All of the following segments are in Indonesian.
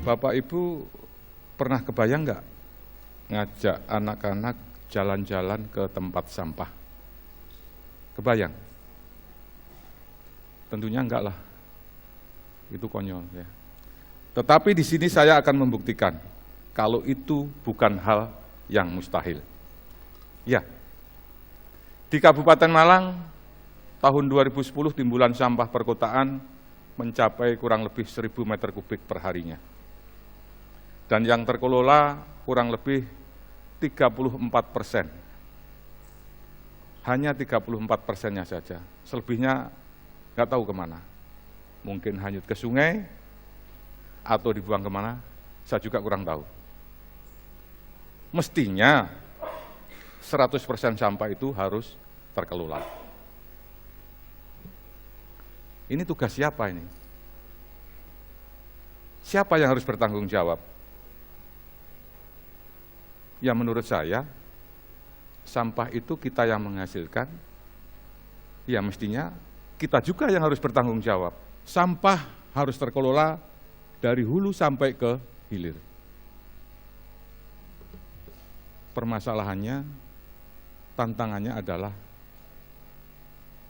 Bapak Ibu pernah kebayang nggak ngajak anak-anak jalan-jalan ke tempat sampah? Kebayang? Tentunya enggak lah, itu konyol ya. Tetapi di sini saya akan membuktikan kalau itu bukan hal yang mustahil. Ya, di Kabupaten Malang tahun 2010 timbulan sampah perkotaan mencapai kurang lebih 1.000 meter kubik per harinya. Dan yang terkelola kurang lebih 34%. Hanya 34%-nya saja. Selebihnya nggak tahu kemana. Mungkin hanyut ke sungai atau dibuang kemana, saya juga kurang tahu. Mestinya 100% sampah itu harus terkelola. Ini tugas siapa ini? Siapa yang harus bertanggung jawab? Ya menurut saya, sampah itu kita yang menghasilkan, ya mestinya kita juga yang harus bertanggung jawab. Sampah harus terkelola dari hulu sampai ke hilir. Permasalahannya, tantangannya adalah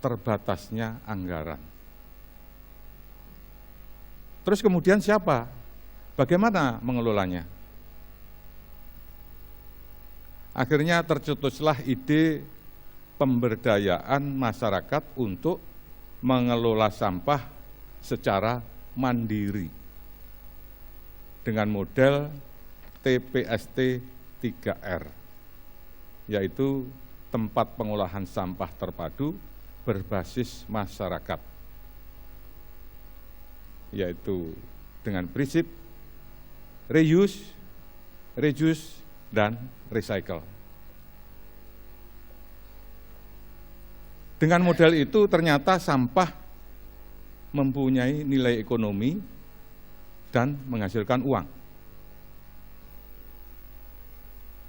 terbatasnya anggaran. Terus kemudian siapa? Bagaimana mengelolanya? Akhirnya tercetuslah ide pemberdayaan masyarakat untuk mengelola sampah secara mandiri dengan model TPST 3R, yaitu tempat pengolahan sampah terpadu berbasis masyarakat, yaitu dengan prinsip reuse, reduce, dan recycle. Dengan model itu ternyata sampah mempunyai nilai ekonomi dan menghasilkan uang.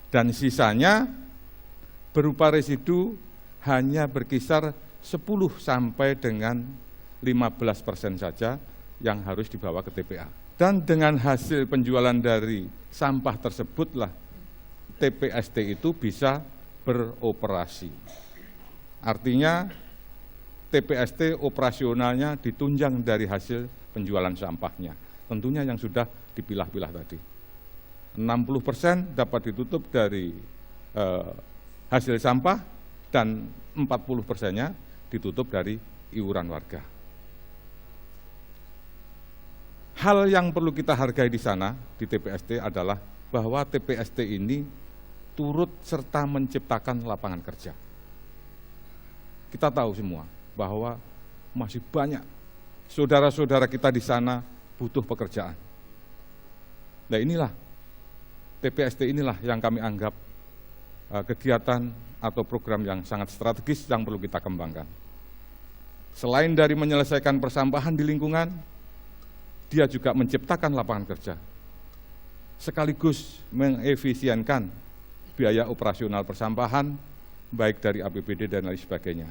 Dan sisanya berupa residu hanya berkisar 10 sampai dengan 15% saja yang harus dibawa ke TPA. Dan dengan hasil penjualan dari sampah tersebutlah TPST itu bisa beroperasi. Artinya TPST operasionalnya ditunjang dari hasil penjualan sampahnya. Tentunya yang sudah dipilah-pilah tadi. 60% dapat ditutup dari hasil sampah dan 40%-nya ditutup dari iuran warga. Hal yang perlu kita hargai di sana, di TPST adalah bahwa TPST ini turut serta menciptakan lapangan kerja. Kita tahu semua bahwa masih banyak saudara-saudara kita di sana butuh pekerjaan. Nah inilah, TPST inilah yang kami anggap kegiatan atau program yang sangat strategis yang perlu kita kembangkan. Selain dari menyelesaikan persampahan di lingkungan, dia juga menciptakan lapangan kerja, sekaligus mengefisienkan biaya operasional persampahan, baik dari APBD dan lain sebagainya.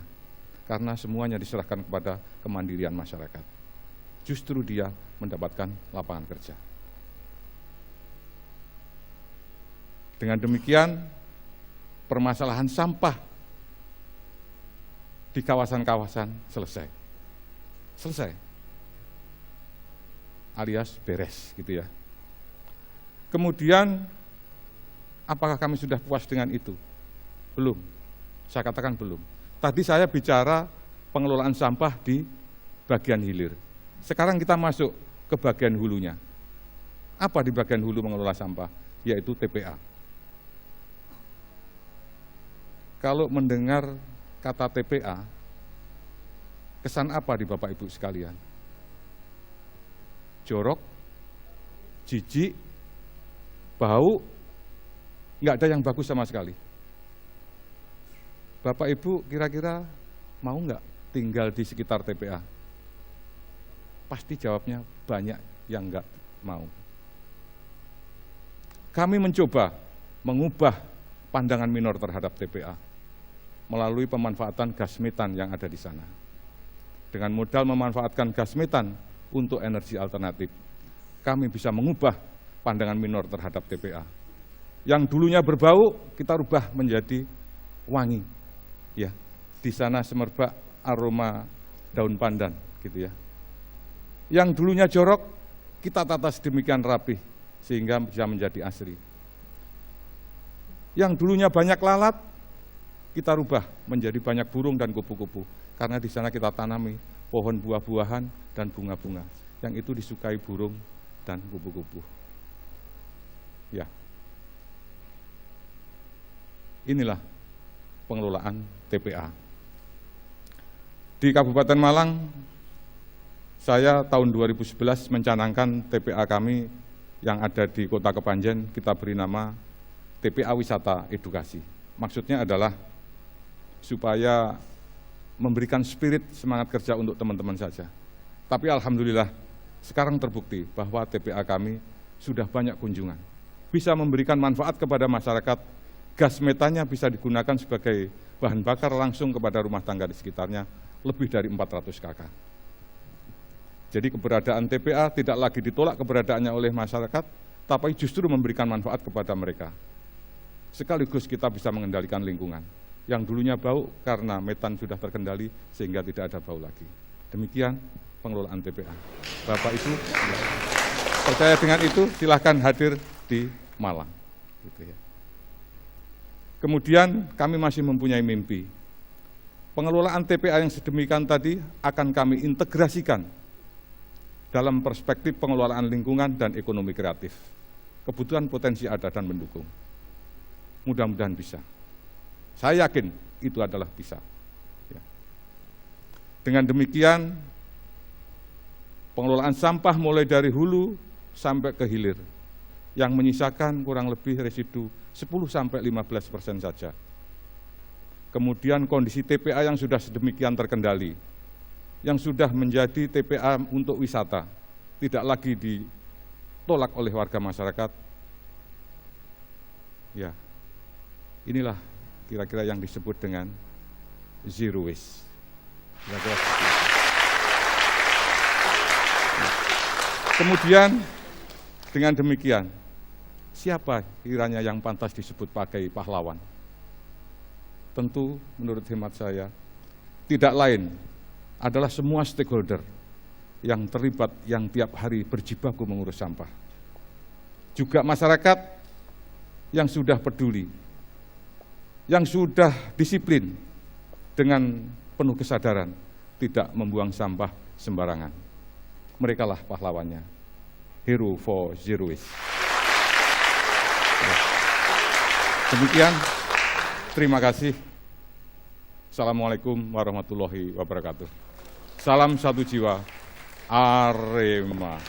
Karena semuanya diserahkan kepada kemandirian masyarakat. Justru dia mendapatkan lapangan kerja. Dengan demikian, permasalahan sampah di kawasan-kawasan selesai. Selesai. Alias beres gitu ya. Kemudian apakah kami sudah puas dengan itu? Belum, saya katakan belum. Tadi saya bicara pengelolaan sampah di bagian hilir. Sekarang kita masuk ke bagian hulunya. Apa di bagian hulu mengelola sampah? Yaitu TPA. Kalau mendengar kata TPA, kesan apa di Bapak Ibu sekalian? Jorok, jijik, bau, nggak ada yang bagus sama sekali. Bapak Ibu kira-kira mau nggak tinggal di sekitar TPA? Pasti jawabnya banyak yang nggak mau. Kami mencoba mengubah pandangan minor terhadap TPA melalui pemanfaatan gas metan yang ada di sana. Dengan modal memanfaatkan gas metan untuk energi alternatif, kami bisa mengubah pandangan minor terhadap TPA. Yang dulunya berbau, kita rubah menjadi wangi. Ya, di sana semerbak aroma daun pandan, gitu ya. Yang dulunya jorok, kita tata sedemikian rapih sehingga bisa menjadi asri. Yang dulunya banyak lalat, kita rubah menjadi banyak burung dan kupu-kupu. Karena di sana kita tanami pohon buah-buahan dan bunga-bunga, yang itu disukai burung dan kupu-kupu. Ya, inilah pengelolaan TPA. Di Kabupaten Malang, saya tahun 2011 mencanangkan TPA kami yang ada di Kota Kepanjen, kita beri nama TPA Wisata Edukasi. Maksudnya adalah supaya memberikan spirit semangat kerja untuk teman-teman saja. Tapi alhamdulillah sekarang terbukti bahwa TPA kami sudah banyak kunjungan. Bisa memberikan manfaat kepada masyarakat, gas metanya bisa digunakan sebagai bahan bakar langsung kepada rumah tangga di sekitarnya, lebih dari 400 KK. Jadi keberadaan TPA tidak lagi ditolak keberadaannya oleh masyarakat, tapi justru memberikan manfaat kepada mereka. Sekaligus kita bisa mengendalikan lingkungan. Yang dulunya bau karena metan sudah terkendali sehingga tidak ada bau lagi. Demikian pengelolaan TPA. Bapak Ibu, percaya dengan itu silahkan hadir di Malang. Gitu ya. Kemudian kami masih mempunyai mimpi. Pengelolaan TPA yang sedemikian tadi akan kami integrasikan dalam perspektif pengelolaan lingkungan dan ekonomi kreatif. Kebutuhan potensi ada dan mendukung. Mudah-mudahan bisa. Saya yakin itu adalah bisa. Ya. Dengan demikian, pengelolaan sampah mulai dari hulu sampai ke hilir, yang menyisakan kurang lebih residu 10–15% saja. Kemudian kondisi TPA yang sudah sedemikian terkendali, yang sudah menjadi TPA untuk wisata, tidak lagi ditolak oleh warga masyarakat. Ya, inilah kira-kira yang disebut dengan zero waste. Kira-kira seperti itu. Kemudian dengan demikian, siapa kiranya yang pantas disebut pakai pahlawan? Tentu menurut hemat saya, tidak lain adalah semua stakeholder yang terlibat, yang tiap hari berjibaku mengurus sampah. Juga masyarakat yang sudah peduli, yang sudah disiplin dengan penuh kesadaran, tidak membuang sampah sembarangan. Mereka lah pahlawannya, hero for zero waste. Demikian, terima kasih. Assalamualaikum warahmatullahi wabarakatuh. Salam satu jiwa, Arema.